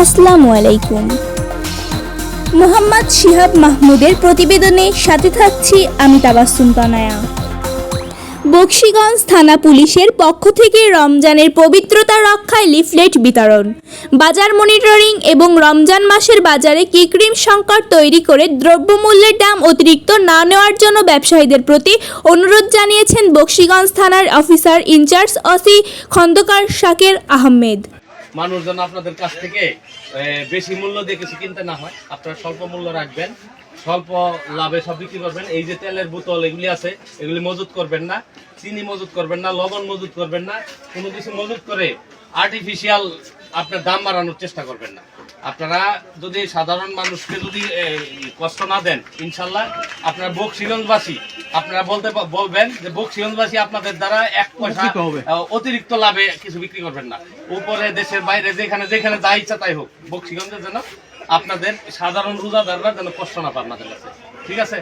আসসালামু আলাইকুম। মোহাম্মদ শিহাব মাহমুদের প্রতিবেদনে সাথে থাকছি আমি তাবাসসুম তনয়া। বকশীগঞ্জ থানা পুলিশের পক্ষ থেকে রমজানের পবিত্রতা রক্ষায় লিফলেট বিতরণ, বাজার মনিটরিং এবং রমজান মাসের বাজারে কৃত্রিম সংকট তৈরি করে দ্রব্যমূল্যের দাম অতিরিক্ত না নেওয়ার জন্য ব্যবসায়ীদের প্রতি অনুরোধ জানিয়েছেন বকশীগঞ্জ থানার officer in charge OC Khandakar Shakir Ahmed. মানুষ যেন আপনাদের কাছ থেকে বেশি মূল্য দিয়ে কিছু কিনতে না হয়, আপনারা স্বল্প মূল্য রাখবেন, স্বল্প লাভে সব বিক্রি করবেন। এই যে তেলের বোতল এগুলি আছে, এগুলি মজুত করবেন না, চিনি মজুত করবেন না, লবণ মজুত করবেন না, কোনো কিছু মজুত করে আর্টিফিশিয়াল আপনার দাম বাড়ানোর চেষ্টা করবেন না। আপনারা যদি সাধারণ মানুষকে যদি কষ্ট না দেন, ইনশাল্লাহ আপনার বকশীগঞ্জবাসী আপনারা বলবেন যে বকশীগঞ্জবাসী আপনাদের দ্বারা এক পয়সা অতিরিক্ত লাভে কিছু বিক্রি করবেন না। উপরে দেশের বাইরে যেখানে যেখানে যা ইচ্ছা তাই হোক, বকশীগঞ্জের যেন আপনাদের সাধারণ রোজাদাররা যেন কষ্ট না পান আপনাদের কাছে। ঠিক আছে।